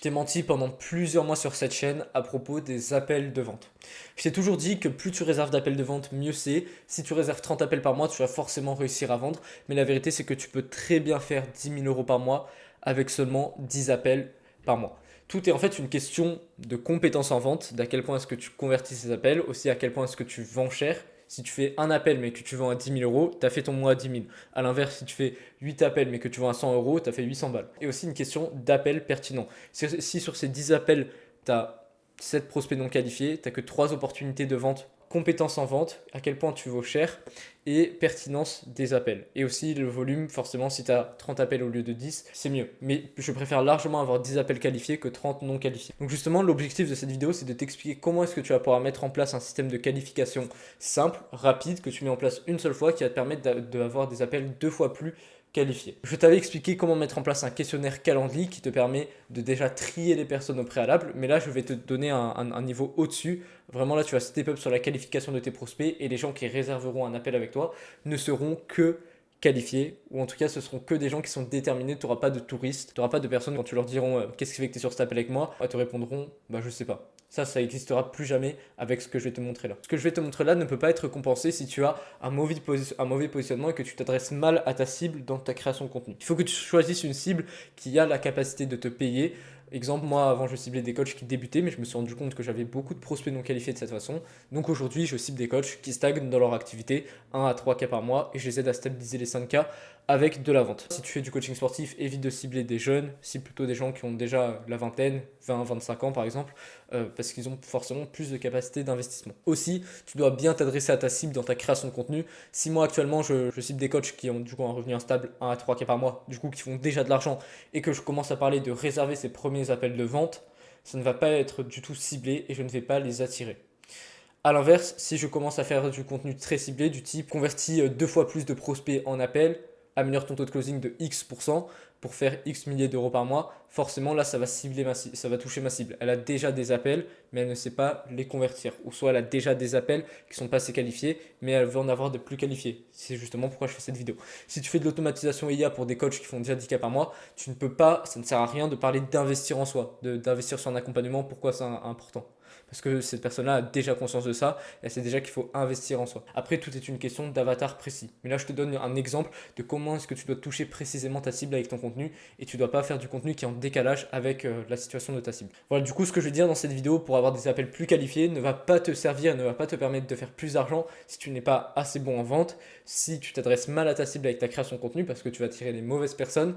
t'ai menti pendant plusieurs mois sur cette chaîne à propos des appels de vente. Je t'ai toujours dit que plus tu réserves d'appels de vente, mieux c'est. Si tu réserves 30 appels par mois, tu vas forcément réussir à vendre. Mais la vérité, c'est que tu peux très bien faire 10 000 € par mois avec seulement 10 appels par mois. Tout est en fait une question de compétence en vente, d'à quel point est-ce que tu convertis ces appels, aussi à quel point est-ce que tu vends cher. Si tu fais un appel mais que tu vends à 10 000 €, tu as fait ton mois à 10 000. A l'inverse, si tu fais 8 appels mais que tu vends à 100 €, tu as fait 800 balles. Et aussi une question d'appels pertinents. Si sur ces 10 appels, tu as 7 prospects non qualifiés, tu n'as que 3 opportunités de vente, compétence en vente, à quel point tu vaux cher et pertinence des appels. Et aussi le volume, forcément, si tu as 30 appels au lieu de 10, c'est mieux. Mais je préfère largement avoir 10 appels qualifiés que 30 non qualifiés. Donc justement, l'objectif de cette vidéo, c'est de t'expliquer comment est-ce que tu vas pouvoir mettre en place un système de qualification simple, rapide, que tu mets en place une seule fois, qui va te permettre d'avoir des appels 2 fois plus qualifiés. Je t'avais expliqué comment mettre en place un questionnaire Calendly qui te permet de déjà trier les personnes au préalable, mais là je vais te donner un niveau au-dessus. Vraiment là tu vas step up sur la qualification de tes prospects et les gens qui réserveront un appel avec toi ne seront que qualifiés, ou en tout cas ce seront que des gens qui sont déterminés. Tu n'auras pas de touristes, tu n'auras pas de personnes quand tu leur diront qu'est-ce qui fait que tu es sur cet appel avec moi, elles te répondront bah je sais pas. Ça n'existera plus jamais avec ce que je vais te montrer là. Ce que je vais te montrer là ne peut pas être compensé si tu as un mauvais positionnement et que tu t'adresses mal à ta cible dans ta création de contenu. Il faut que tu choisisses une cible qui a la capacité de te payer. Exemple, moi avant je ciblais des coachs qui débutaient, mais je me suis rendu compte que j'avais beaucoup de prospects non qualifiés de cette façon. Donc aujourd'hui, je cible des coachs qui stagnent dans leur activité, 1 à 3 cas par mois, et je les aide à stabiliser les 5 cas avec de la vente. Si tu fais du coaching sportif, évite de cibler des jeunes, cible plutôt des gens qui ont déjà la vingtaine, 20-25 ans par exemple, parce qu'ils ont forcément plus de capacité d'investissement. Aussi, tu dois bien t'adresser à ta cible dans ta création de contenu. Si moi actuellement je cible des coachs qui ont du coup un revenu instable, 1 à 3 cas par mois, du coup qui font déjà de l'argent, et que je commence à parler de réserver ses premiers appels de vente, ça ne va pas être du tout ciblé et je ne vais pas les attirer. A l'inverse, si je commence à faire du contenu très ciblé, du type convertis 2 fois plus de prospects en appels, améliore ton taux de closing de X% pour faire X milliers d'euros par mois, forcément là ça va ça va toucher ma cible. Elle a déjà des appels, mais elle ne sait pas les convertir. Ou soit elle a déjà des appels qui sont pas assez qualifiés, mais elle veut en avoir de plus qualifiés. C'est justement pourquoi je fais cette vidéo. Si tu fais de l'automatisation IA pour des coachs qui font déjà 10 cas par mois, tu ne peux pas, ça ne sert à rien de parler d'investir en soi, d'investir sur un accompagnement. Pourquoi c'est important? Parce que cette personne-là a déjà conscience de ça, et elle sait déjà qu'il faut investir en soi. Après, tout est une question d'avatar précis. Mais là, je te donne un exemple de comment est-ce que tu dois toucher précisément ta cible avec ton contenu, et tu ne dois pas faire du contenu qui est en décalage avec la situation de ta cible. Voilà, du coup, ce que je vais dire dans cette vidéo pour avoir des appels plus qualifiés ne va pas te servir, ne va pas te permettre de faire plus d'argent si tu n'es pas assez bon en vente, si tu t'adresses mal à ta cible avec ta création de contenu, parce que tu vas attirer les mauvaises personnes,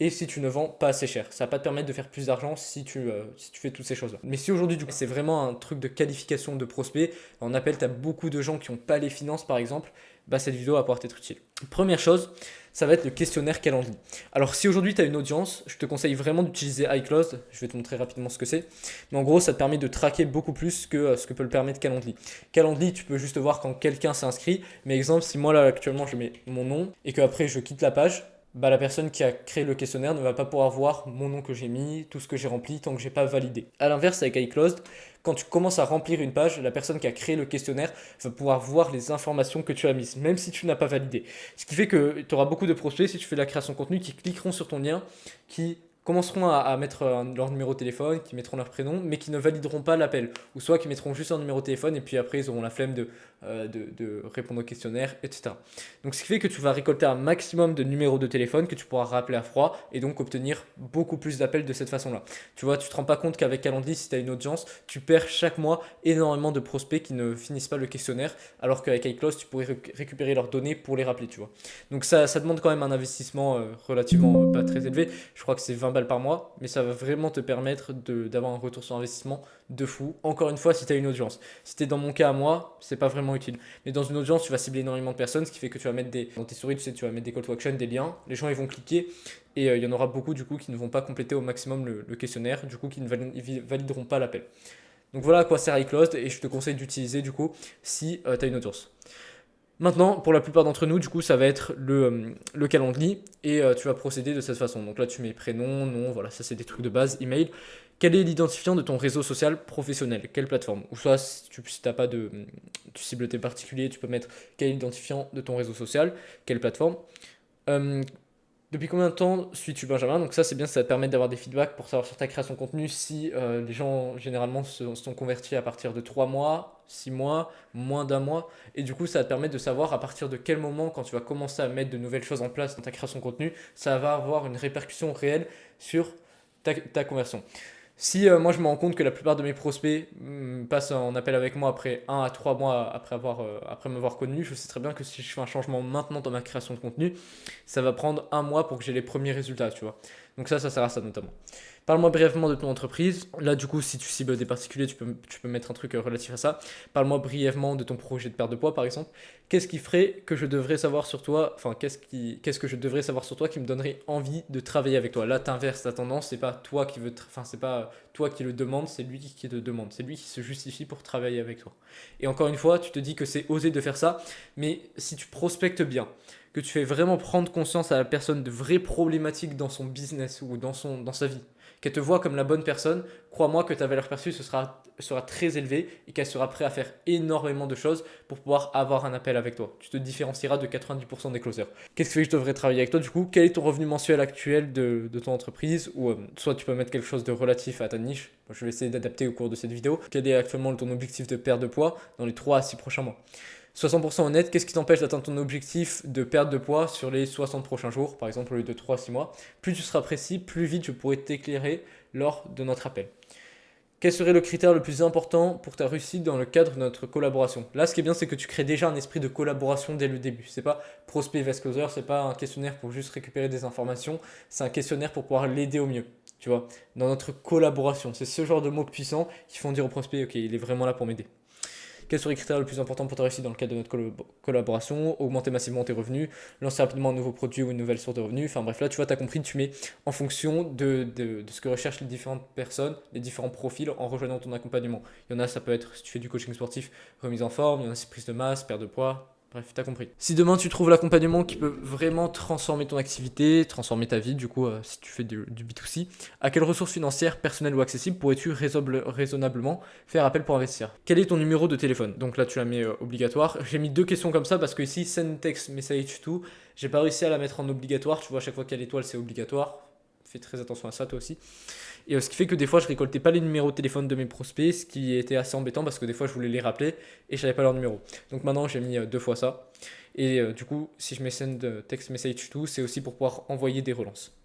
et si tu ne vends pas assez cher. Ça va pas te permettre de faire plus d'argent si tu fais toutes ces choses-là. Mais si aujourd'hui, du coup, c'est vraiment un truc de qualification de prospect, en appel, tu as beaucoup de gens qui n'ont pas les finances, par exemple, bah, cette vidéo va pouvoir t'être utile. Première chose, ça va être le questionnaire Calendly. Alors, si aujourd'hui tu as une audience, je te conseille vraiment d'utiliser iClosed. Je vais te montrer rapidement ce que c'est. Mais en gros, ça te permet de traquer beaucoup plus que ce que peut le permettre Calendly. Calendly, tu peux juste voir quand quelqu'un s'inscrit. Mais exemple, si moi là actuellement je mets mon nom et qu'après je quitte la page, bah, la personne qui a créé le questionnaire ne va pas pouvoir voir mon nom que j'ai mis, tout ce que j'ai rempli tant que j'ai pas validé. A l'inverse, avec iClosed, quand tu commences à remplir une page, la personne qui a créé le questionnaire va pouvoir voir les informations que tu as mises, même si tu n'as pas validé. Ce qui fait que tu auras beaucoup de prospects, si tu fais la création de contenu, qui cliqueront sur ton lien, qui commenceront à mettre leur numéro de téléphone, qui mettront leur prénom, mais qui ne valideront pas l'appel. Ou soit qui mettront juste leur numéro de téléphone et puis après ils auront la flemme de répondre au questionnaire, etc. Donc ce qui fait que tu vas récolter un maximum de numéros de téléphone que tu pourras rappeler à froid et donc obtenir beaucoup plus d'appels de cette façon-là. Tu vois, tu ne te rends pas compte qu'avec Calendly, si tu as une audience, tu perds chaque mois énormément de prospects qui ne finissent pas le questionnaire, alors qu'avec iClose, tu pourrais récupérer leurs données pour les rappeler, tu vois. Donc ça demande quand même un investissement relativement pas très élevé. Je crois que c'est 20 balles par mois, mais ça va vraiment te permettre d'avoir un retour sur investissement de fou. Encore une fois, si tu as une audience. Si tu es dans mon cas à moi, c'est pas vraiment utile. Mais dans une audience, tu vas cibler énormément de personnes, ce qui fait que tu vas mettre dans tes stories, tu sais, tu vas mettre des call to action, des liens. Les gens, ils vont cliquer et il y en aura beaucoup du coup qui ne vont pas compléter au maximum le questionnaire, du coup qui ne valideront pas l'appel. Donc voilà à quoi sert iClosed et je te conseille d'utiliser du coup si tu as une audience. Maintenant, pour la plupart d'entre nous, du coup, ça va être le Calendly et tu vas procéder de cette façon. Donc là, tu mets prénom, nom, voilà, ça c'est des trucs de base, email. Quel est l'identifiant de ton réseau social professionnel? Quelle plateforme? Ou soit, si tu n'as pas tu cibles tes particuliers, tu peux mettre quel est l'identifiant de ton réseau social, quelle plateforme. Depuis combien de temps suis-tu Benjamin? Donc ça c'est bien, ça va te permettre d'avoir des feedbacks pour savoir sur ta création de contenu si les gens généralement se sont convertis à partir de 3 mois, 6 mois, moins d'un mois. Et du coup ça va te permettre de savoir à partir de quel moment quand tu vas commencer à mettre de nouvelles choses en place dans ta création de contenu, ça va avoir une répercussion réelle sur ta conversion. Si moi je me rends compte que la plupart de mes prospects passent en appel avec moi après 1 à 3 mois après m'avoir connu, je sais très bien que si je fais un changement maintenant dans ma création de contenu, ça va prendre 1 mois pour que j'ai les premiers résultats, tu vois. Donc ça sert à ça notamment. Parle-moi brièvement de ton entreprise. Là, du coup, si tu cibles des particuliers, tu peux mettre un truc relatif à ça. Parle-moi brièvement de ton projet de perte de poids, par exemple. Qu'est-ce qui ferait que je devrais savoir sur toi, enfin, qu'est-ce que je devrais savoir sur toi qui me donnerait envie de travailler avec toi? Là, t'inverses la tendance, c'est pas toi qui veux, enfin, c'est pas toi qui le demande, c'est lui qui te demande. C'est lui qui se justifie pour travailler avec toi. Et encore une fois, tu te dis que c'est osé de faire ça, mais si tu prospectes bien, que tu fais vraiment prendre conscience à la personne de vraies problématiques dans son business ou dans sa vie, qu'elle te voit comme la bonne personne, crois-moi que ta valeur perçue sera très élevée et qu'elle sera prête à faire énormément de choses pour pouvoir avoir un appel avec toi. Tu te différencieras de 90% des closers. Qu'est-ce qui fait que je devrais travailler avec toi du coup? Quel est ton revenu mensuel actuel de ton entreprise? Ou soit tu peux mettre quelque chose de relatif à ta niche. Je vais essayer d'adapter au cours de cette vidéo. Quel est actuellement ton objectif de perte de poids dans les 3 à 6 prochains mois? 60% honnête, qu'est-ce qui t'empêche d'atteindre ton objectif de perte de poids sur les 60 prochains jours, par exemple au lieu de 3 à 6 mois? Plus tu seras précis, plus vite je pourrai t'éclairer lors de notre appel. Quel serait le critère le plus important pour ta réussite dans le cadre de notre collaboration? Là, ce qui est bien, c'est que tu crées déjà un esprit de collaboration dès le début. C'est pas prospect vs closer, c'est pas un questionnaire pour juste récupérer des informations, c'est un questionnaire pour pouvoir l'aider au mieux. Tu vois, dans notre collaboration, c'est ce genre de mots puissants qui font dire au prospect, ok, il est vraiment là pour m'aider. Quels sont les critères les plus importants pour ta réussite dans le cadre de notre collaboration? Augmenter massivement tes revenus, lancer rapidement un nouveau produit ou une nouvelle source de revenus. Enfin bref, là tu vois, tu as compris, tu mets en fonction de ce que recherchent les différentes personnes, les différents profils en rejoignant ton accompagnement. Il y en a, ça peut être, si tu fais du coaching sportif, remise en forme, il y en a, c'est prise de masse, perte de poids. Bref, t'as compris. Si demain tu trouves l'accompagnement qui peut vraiment transformer ton activité, transformer ta vie, du coup, si tu fais du B2C, à quelles ressources financières, personnelles ou accessibles pourrais-tu raisonnablement faire appel pour investir? Quel est ton numéro de téléphone? Donc là, tu la mets obligatoire. J'ai mis 2 questions comme ça parce que ici, send text message to, j'ai pas réussi à la mettre en obligatoire. Tu vois, à chaque fois qu'il y a l'étoile, c'est obligatoire. Fais très attention à ça, toi aussi. Et ce qui fait que des fois, je récoltais pas les numéros de téléphone de mes prospects, ce qui était assez embêtant parce que des fois, je voulais les rappeler et je n'avais pas leur numéro. Donc maintenant, j'ai mis 2 fois ça. Et du coup, si je mets send text message to, c'est aussi pour pouvoir envoyer des relances.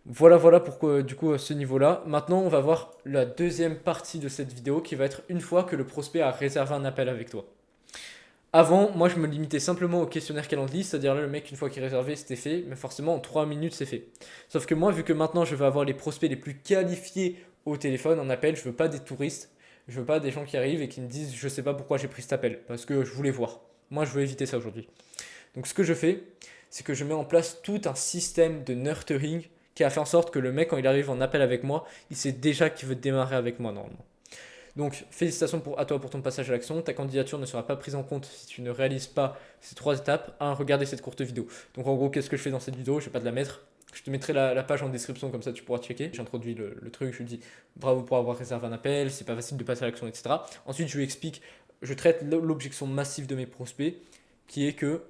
Voilà pour du coup ce niveau-là. Maintenant, on va voir la deuxième partie de cette vidéo qui va être une fois que le prospect a réservé un appel avec toi. Avant, moi, je me limitais simplement au questionnaire Calendly, c'est-à-dire là, le mec, une fois qu'il est réservé, c'était fait, mais forcément, en 3 minutes, c'est fait. Sauf que moi, vu que maintenant, je veux avoir les prospects les plus qualifiés au téléphone, en appel, je veux pas des touristes, je veux pas des gens qui arrivent et qui me disent, je sais pas pourquoi j'ai pris cet appel, parce que je voulais voir. Moi, je veux éviter ça aujourd'hui. Donc, ce que je fais, c'est que je mets en place tout un système de nurturing qui a fait en sorte que le mec, quand il arrive en appel avec moi, il sait déjà qu'il veut démarrer avec moi, normalement. Donc, félicitations à toi pour ton passage à l'action. Ta candidature ne sera pas prise en compte si tu ne réalises pas ces 3 étapes. 1. Regardez cette courte vidéo. Donc, en gros, qu'est-ce que je fais dans cette vidéo? Je ne vais pas te la mettre. Je te mettrai la page en description, comme ça tu pourras checker. J'introduis le truc, je lui dis bravo pour avoir réservé un appel, c'est pas facile de passer à l'action, etc. Ensuite, je lui explique, je traite l'objection massive de mes prospects, qui est que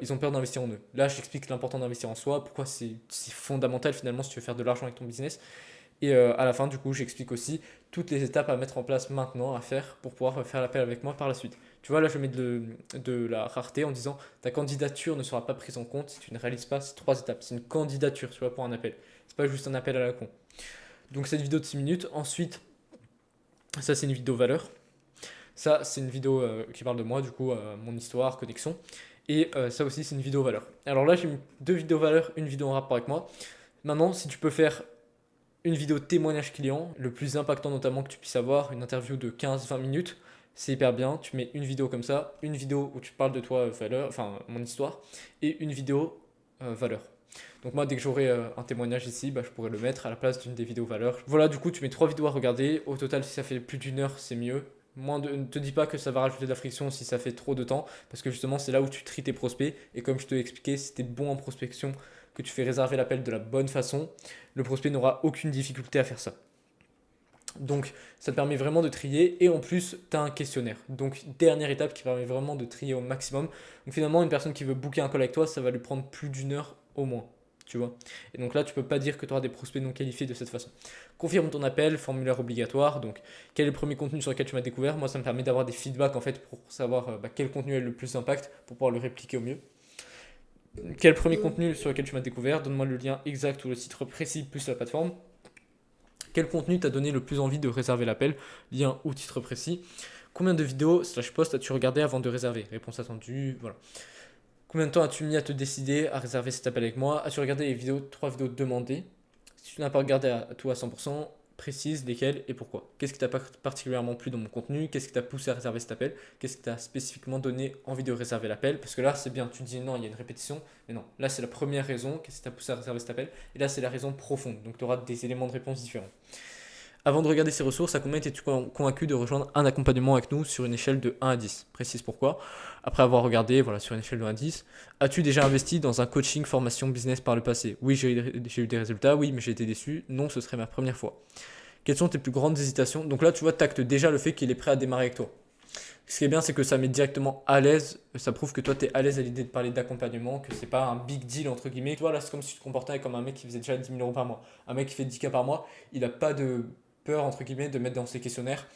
ils ont peur d'investir en eux. Là, j'explique l'important d'investir en soi, pourquoi c'est fondamental finalement si tu veux faire de l'argent avec ton business. Et à la fin, du coup, j'explique aussi toutes les étapes à mettre en place maintenant, à faire pour pouvoir faire l'appel avec moi par la suite. Tu vois, là, je mets de la rareté en disant ta candidature ne sera pas prise en compte si tu ne réalises pas ces 3 étapes. C'est une candidature, tu vois, pour un appel. C'est pas juste un appel à la con. Donc, cette vidéo de 6 minutes. Ensuite, ça, c'est une vidéo valeur. Ça, c'est une vidéo qui parle de moi, du coup, mon histoire, connexion. Et ça aussi, c'est une vidéo valeur. Alors là, j'ai mis 2 vidéos valeur, une vidéo en rapport avec moi. Maintenant, si tu peux faire une vidéo témoignage client, le plus impactant notamment que tu puisses avoir, une interview de 15-20 minutes, c'est hyper bien. Tu mets une vidéo comme ça, une vidéo où tu parles de toi, valeur, enfin mon histoire, et une vidéo valeur. Donc moi, dès que j'aurai un témoignage ici, je pourrais le mettre à la place d'une des vidéos valeurs. Voilà, du coup, tu mets 3 vidéos à regarder. Au total, si ça fait plus d'1 heure, c'est mieux. Ne te dis pas que ça va rajouter de la friction si ça fait trop de temps, parce que justement, c'est là où tu tries tes prospects. Et comme je te l'ai expliqué, si tu es bon en prospection, que tu fais réserver l'appel de la bonne façon, le prospect n'aura aucune difficulté à faire ça. Donc, ça te permet vraiment de trier et en plus, tu as un questionnaire. Donc, dernière étape qui permet vraiment de trier au maximum. Donc, finalement, une personne qui veut booker un call avec toi, ça va lui prendre plus d'1 heure au moins. tu vois. Et donc là, tu peux pas dire que tu auras des prospects non qualifiés de cette façon. Confirme ton appel, formulaire obligatoire. Donc, quel est le premier contenu sur lequel tu m'as découvert? Moi, ça me permet d'avoir des feedbacks en fait pour savoir quel contenu a le plus d'impact pour pouvoir le répliquer au mieux. Quel premier contenu sur lequel tu m'as découvert? Donne-moi le lien exact ou le titre précis plus la plateforme. Quel contenu t'a donné le plus envie de réserver l'appel? Lien ou titre précis. Combien de vidéos / posts as-tu regardé avant de réserver? Réponse attendue, voilà. Combien de temps as-tu mis à te décider à réserver cet appel avec moi? As-tu regardé les vidéos, 3 vidéos demandées? Si tu n'as pas regardé à tout à 100%, précise lesquelles et pourquoi. Qu'est-ce qui t'a particulièrement plu dans mon contenu? Qu'est-ce qui t'a poussé à réserver cet appel? Qu'est-ce qui t'a spécifiquement donné envie de réserver l'appel? Parce que là, c'est bien, tu dis non, il y a une répétition, mais non. Là, c'est la première raison. Qu'est-ce qui t'a poussé à réserver cet appel? Et là, c'est la raison profonde. Donc, tu auras des éléments de réponse différents. Avant de regarder ces ressources, à combien étais-tu convaincu de rejoindre un accompagnement avec nous sur une échelle de 1 à 10? Précise pourquoi. Après avoir regardé voilà, sur une échelle de 1 à 10, as-tu déjà investi dans un coaching formation business par le passé? Oui, j'ai eu des résultats, oui, mais j'ai été déçu. Non, ce serait ma première fois. Quelles sont tes plus grandes hésitations? Donc là, tu vois, tu actes déjà le fait qu'il est prêt à démarrer avec toi. Ce qui est bien, c'est que ça met directement à l'aise, ça prouve que toi, tu es à l'aise à l'idée de parler d'accompagnement, que c'est pas un big deal entre guillemets. Tu vois, là, c'est comme si tu te comportais comme un mec qui faisait déjà 10 000 euros par mois. Un mec qui fait 10K par mois, il n'a pas de peur, entre guillemets, de mettre dans ses questionnaires.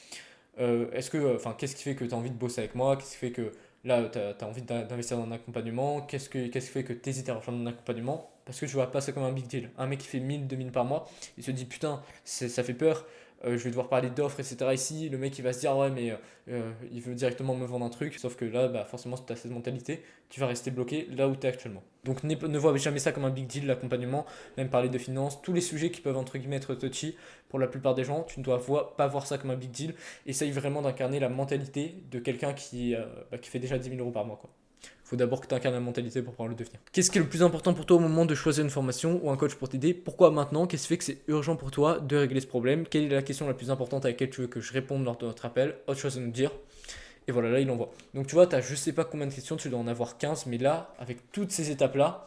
Qu'est-ce qui fait que tu as envie de bosser avec moi? Qu'est-ce qui fait que là, tu as envie d'investir dans un accompagnement? Qu'est-ce qui fait que tu hésites à rejoindre un accompagnement? Parce que je vois pas ça comme un big deal. Un mec qui fait 1000, 2000 par mois, il se dit putain, ça fait peur. Je vais devoir parler d'offres, etc. Ici, le mec il va se dire ouais, mais il veut directement me vendre un truc. Sauf que là, bah, forcément, si tu as cette mentalité, tu vas rester bloqué là où tu es actuellement. Donc ne vois jamais ça comme un big deal, l'accompagnement, même parler de finances, tous les sujets qui peuvent entre guillemets être touchy pour la plupart des gens, tu ne dois pas voir ça comme un big deal. Essaye vraiment d'incarner la mentalité de quelqu'un qui fait déjà 10 000 euros par mois, quoi. Il faut d'abord que tu incarnes la mentalité pour pouvoir le devenir. Qu'est-ce qui est le plus important pour toi au moment de choisir une formation ou un coach pour t'aider? Pourquoi maintenant? Qu'est-ce qui fait que c'est urgent pour toi de régler ce problème? Quelle est la question la plus importante à laquelle tu veux que je réponde lors de notre appel? Autre chose à nous dire. Et voilà, là, il envoie. Donc tu vois, tu as je sais pas combien de questions, tu dois en avoir 15, mais là, avec toutes ces étapes-là,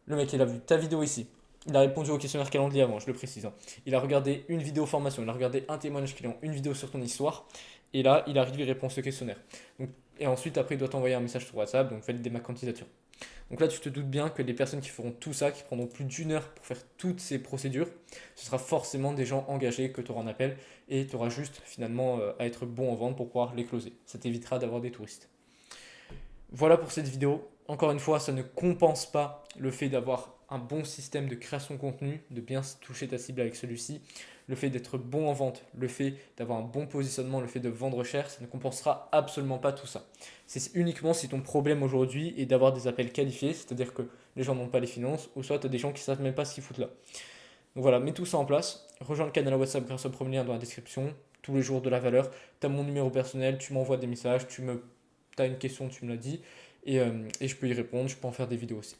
le mec, il a vu ta vidéo ici. Il a répondu au questionnaire calendrier avant, je le précise, hein. Il a regardé une vidéo formation, il a regardé un témoignage client, une vidéo sur ton histoire. Et là, il arrive, il répond à ce questionnaire. Donc, et ensuite, après, il doit t'envoyer un message sur WhatsApp, donc valider ma candidature. Donc là, tu te doutes bien que les personnes qui feront tout ça, qui prendront plus d'1 heure pour faire toutes ces procédures, ce sera forcément des gens engagés que tu auras en appel et tu auras juste finalement à être bon en vente pour pouvoir les closer. Ça t'évitera d'avoir des touristes. Voilà pour cette vidéo. Encore une fois, ça ne compense pas le fait d'avoir un bon système de création de contenu, de bien toucher ta cible avec celui-ci, le fait d'être bon en vente, le fait d'avoir un bon positionnement, le fait de vendre cher, ça ne compensera absolument pas tout ça. C'est uniquement si ton problème aujourd'hui est d'avoir des appels qualifiés, c'est-à-dire que les gens n'ont pas les finances, ou soit tu as des gens qui ne savent même pas ce qu'ils foutent là. Donc voilà, mets tout ça en place, rejoins le canal WhatsApp grâce au premier lien dans la description, tous les jours de la valeur, tu as mon numéro personnel, tu m'envoies des messages, tu as une question, tu me l'as dit, et je peux y répondre, je peux en faire des vidéos aussi.